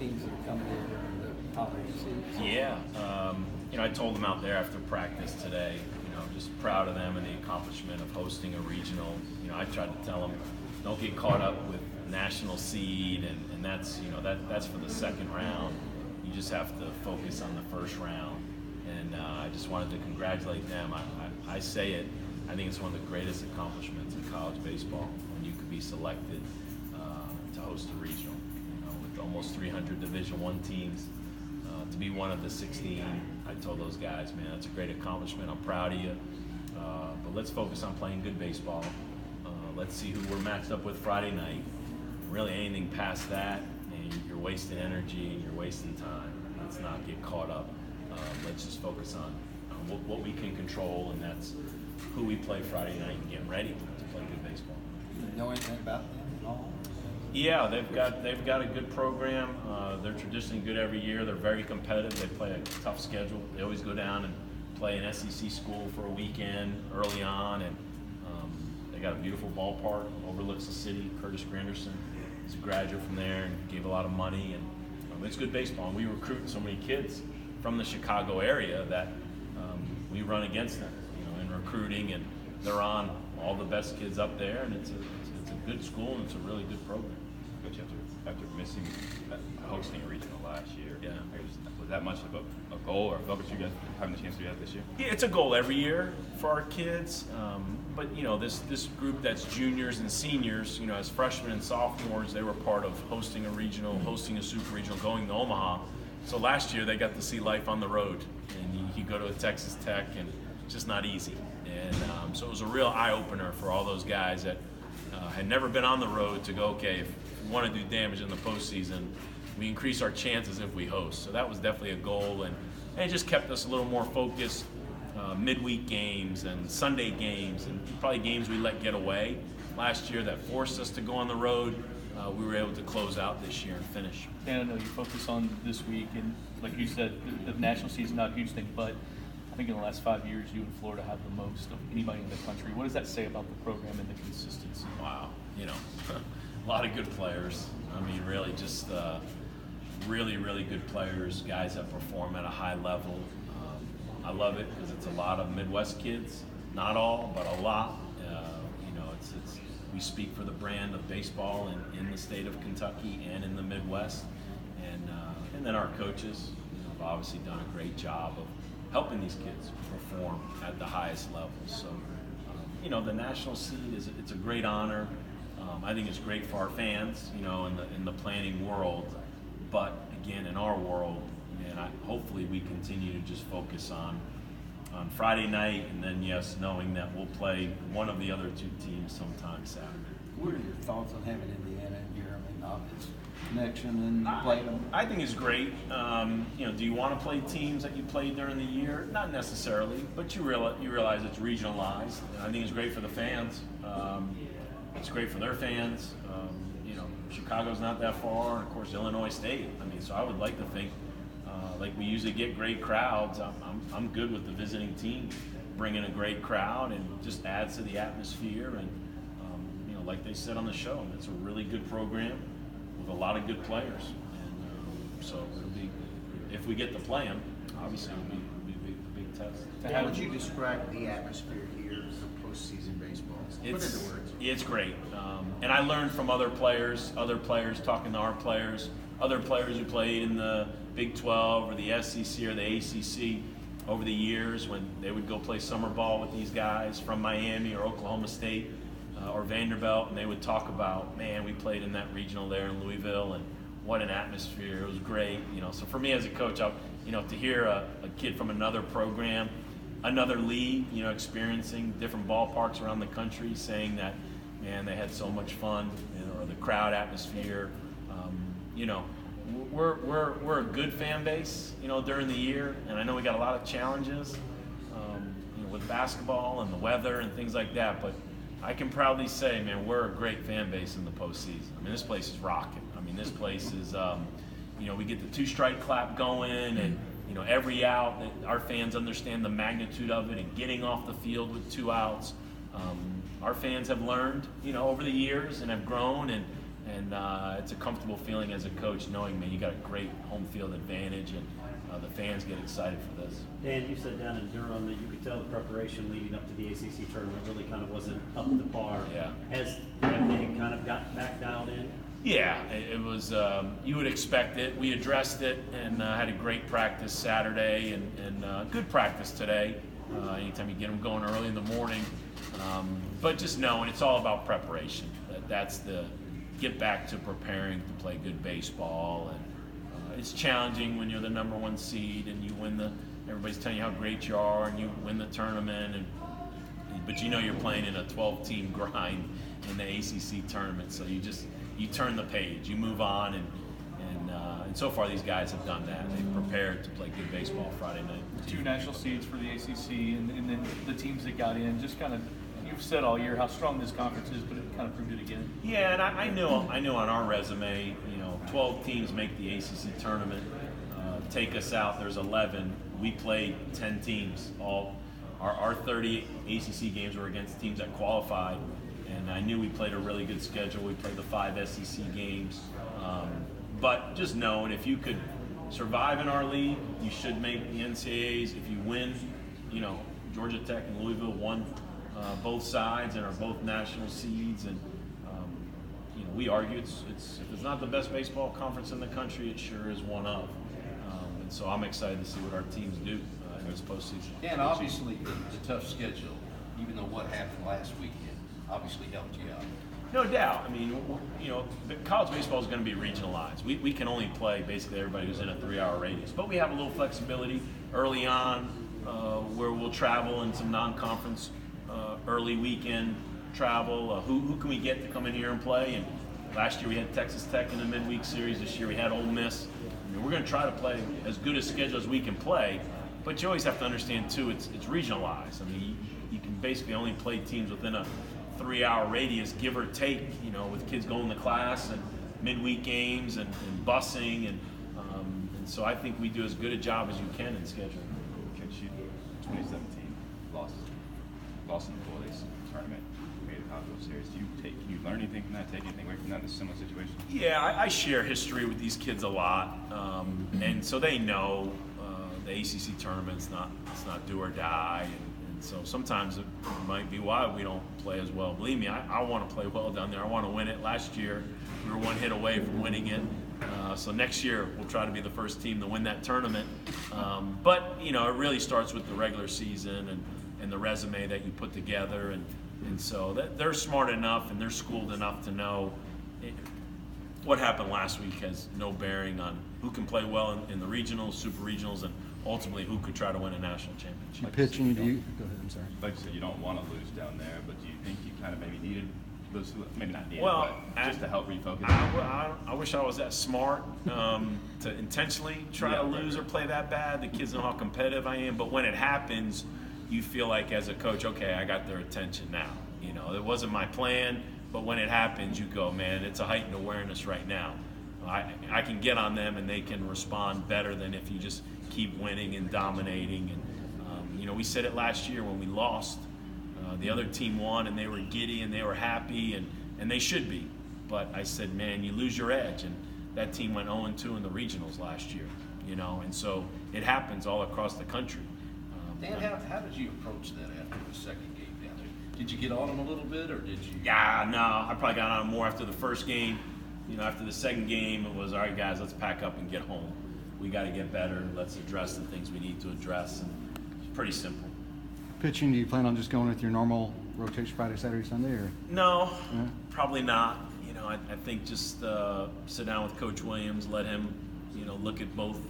teams that are coming in during the holiday season? Yeah, I told them out there after practice today, just proud of them and the accomplishment of hosting a regional. I tried to tell them, don't get caught up with national seed, and that's, that's for the second round. You just have to focus on the first round. And I just wanted to congratulate them. I say it, I think it's one of the greatest accomplishments in college baseball when you could be selected to host a regional. With almost 300 Division I teams, to be one of the 16, I told those guys, man, that's a great accomplishment. I'm proud of you. But let's focus on playing good baseball. Let's see who we're matched up with Friday night. Really, anything past that, and you're wasting energy and you're wasting time. Let's not get caught up. Let's just focus on what we can control, and that's who we play Friday night and get ready to play good baseball. Do you know anything about them at all? Yeah, they've got a good program. They're traditionally good every year. They're very competitive. They play a tough schedule. They always go down and play an SEC school for a weekend early on, and they got a beautiful ballpark, overlooks the city. Curtis Granderson is a graduate from there and gave a lot of money, and it's good baseball. And we recruit so many kids from the Chicago area that we run against them, in recruiting, and they're on all the best kids up there, and it's a good school and it's a really good program. Coach, after missing hosting a regional last year, Yeah. was that much of a goal or a focus you guys having the chance to do that this year? Yeah, it's a goal every year for our kids, but this group that's juniors and seniors, as freshmen and sophomores, they were part of hosting a regional, hosting a super regional, going to Omaha. So last year they got to see life on the road, and you go to a Texas Tech, and it's just not easy. And so it was a real eye-opener for all those guys that had never been on the road to go, okay, if we want to do damage in the postseason, we increase our chances if we host. So that was definitely a goal, and it just kept us a little more focused. Midweek games and Sunday games, and probably games we let get away last year that forced us to go on the road. We were able to close out this year and finish. Dan, I know you focus on this week, and like you said, the national season's not a huge thing, but I think in the last 5 years, you and Florida have the most of anybody in the country. What does that say about the program and the consistency? Wow, a lot of good players. I mean, really just really, really good players, guys that perform at a high level. I love it because it's a lot of Midwest kids, not all, but a lot. We speak for the brand of baseball in the state of Kentucky and in the Midwest, and then our coaches have obviously done a great job of helping these kids perform at the highest level. So, the national seed it's a great honor. I think it's great for our fans, in the planning world. But again, in our world, hopefully we continue to just focus on Friday night, and then knowing that we'll play one of the other two teams sometime Saturday. What are your thoughts on having Indiana in here? I mean, obvious connection, and you played them. I think it's great. Do you want to play teams that you played during the year? Not necessarily, but you realize it's regionalized. I think it's great for the fans. It's great for their fans. Chicago's not that far, and of course Illinois State. I mean, so I would like to think, like we usually get great crowds. I'm good with the visiting team bringing a great crowd, and just adds to the atmosphere. And like they said on the show, it's a really good program with a lot of good players. And so it'll be, if we get to play them, obviously it'll be a big test. How would you describe the atmosphere here for postseason baseball? Put it into words. It's great. And I learned from other players talking to our players, other players who played in the Big 12 or the SEC or the ACC over the years when they would go play summer ball with these guys from Miami or Oklahoma State or Vanderbilt, and they would talk about, man, we played in that regional there in Louisville, and what an atmosphere. It was great. So for me as a coach, to hear a kid from another program, another league, experiencing different ballparks around the country, saying that, man, they had so much fun, or the crowd atmosphere. We're a good fan base, during the year, and I know we got a lot of challenges, with basketball and the weather and things like that, but I can proudly say, man, we're a great fan base in the postseason. I mean, this place is rocking. I mean, this place is, we get the two-strike clap going, and every out, our fans understand the magnitude of it, and getting off the field with 2 outs. Our fans have learned, over the years, and have grown, and And it's a comfortable feeling as a coach knowing, man, you got a great home field advantage, and the fans get excited for this. Dan, you said down in Durham that you could tell the preparation leading up to the ACC tournament really kind of wasn't up to par. Yeah. Has everything kind of got back dialed in? Yeah, it was, you would expect it. We addressed it and had a great practice Saturday and good practice today. Anytime you get them going early in the morning. But just knowing it's all about preparation. That's the get back to preparing to play good baseball. And it's challenging when you're the #1 seed and you win everybody's telling you how great you are and you win the tournament. But you know you're playing in a 12-team grind in the ACC tournament. So you turn the page, you move on, and so far these guys have done that. They've prepared to play good baseball Friday night. 2 national seeds for the ACC, and then the teams that got in. Just kind of, you've said all year how strong this conference is, but it kind of proved it again. Yeah, and I knew on our resume, 12 teams make the ACC tournament. Take us out, there's 11. We played 10 teams. All our 30 ACC games were against teams that qualified. And I knew we played a really good schedule. We played the 5 SEC games. But just knowing if you could survive in our league, you should make the NCAAs. If you win, Georgia Tech and Louisville won both sides and are both national seeds. And, we argue if it's not the best baseball conference in the country, it sure is one of. And so I'm excited to see what our teams do in this postseason. Dan, obviously the tough schedule, even though what happened last weekend, obviously helped you out. No doubt. I mean, college baseball is going to be regionalized. We can only play basically everybody who's in a 3-hour radius, but we have a little flexibility early on where we'll travel in some non-conference early weekend travel. Who can we get to come in here and play? And last year we had Texas Tech in the midweek series. This year we had Ole Miss. We're going to try to play as good a schedule as we can play, but you always have to understand too, it's regionalized. I mean, you can basically only play teams within a 3-hour radius, give or take, with kids going to class and midweek games and busing, and so I think we do as good a job as you can in scheduling. Coach, you 2017 lost in the boys tournament, made a College Series. Can you learn anything from that? Take anything away from that in a similar situation? Yeah, I share history with these kids a lot, and so they know the ACC tournament's not do or die. And so sometimes it might be why we don't play as well. Believe me, I want to play well down there. I want to win it. Last year, we were 1 hit away from winning it. So next year, we'll try to be the first team to win that tournament. But, it really starts with the regular season and the resume that you put together. And so they're smart enough and they're schooled enough to know what happened last week has no bearing on who can play well in the regionals, super regionals, and ultimately who could try to win a national championship. Pitching, go ahead, I'm sorry. Like you said, you don't want to lose down there, but do you think you kind of maybe needed those, maybe not needed, Well, but just to help refocus? I wish I was that smart to intentionally try to lose or play that bad. The kids know how competitive I am, but when it happens, you feel like as a coach, okay, I got their attention now. It wasn't my plan, but when it happens, you go, man, it's a heightened awareness right now. I can get on them and they can respond better than if you just keep winning and dominating. And we said it last year when we lost. The other team won and they were giddy and they were happy and they should be. But I said, man, you lose your edge. And that team went 0-2 in the regionals last year. And so it happens all across the country. Dan, how did you approach that after the second game down there? Did you get on them a little bit, or did you? Yeah, no, I probably got on them more after the first game. After the second game, it was, all right, guys, let's pack up and get home. We got to get better. Let's address the things we need to address. And it's pretty simple. Pitching, do you plan on just going with your normal rotation Friday, Saturday, Sunday, or? No, Yeah. probably not. I think just sit down with Coach Williams, let him, look at both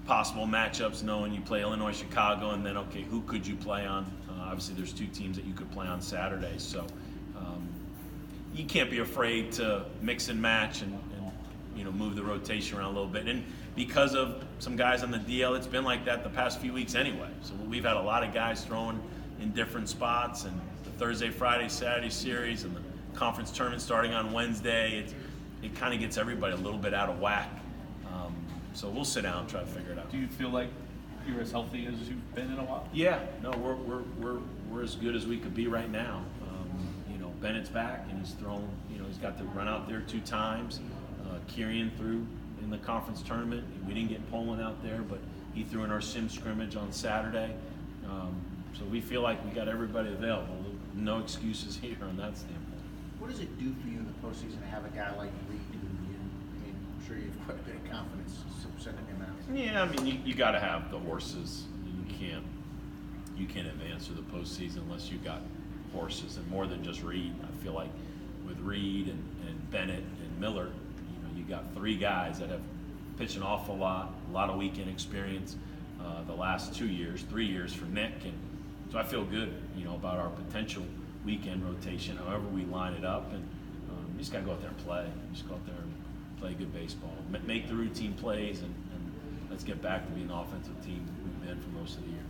possible matchups, knowing you play Illinois, Chicago, and then, okay, who could you play on? Obviously, there's 2 teams that you could play on Saturday. So you can't be afraid to mix and match and move the rotation around a little bit. And because of some guys on the DL, it's been like that the past few weeks anyway. So we've had a lot of guys throwing in different spots, and the Thursday, Friday, Saturday series and the conference tournament starting on Wednesday, it kind of gets everybody a little bit out of whack. So we'll sit down and try to figure it out. Do you feel like you're as healthy as you've been in a while? Yeah, no, we're as good as we could be right now. Bennett's back, and he's thrown. He's got to run out there 2 times. Kieran threw in the conference tournament. We didn't get Poland out there, but he threw in our sim scrimmage on Saturday. So we feel like we got everybody available. No excuses here on that standpoint. What does it do for you in the postseason to have a guy like Reed who I'm sure you have quite a bit of confidence sending him out? Yeah, I mean, you got to have the horses. You can't advance to the postseason unless you got horses, and more than just Reed. I feel like with Reed and Bennett and Miller, you got 3 guys that have pitched an awful lot, a lot of weekend experience the last 2 years, 3 years for Nick, and so I feel good, about our potential weekend rotation, however we line it up, and you just got to go out there and play. You just go out there and play good baseball, make the routine plays, and let's get back to being the offensive team we've been for most of the year.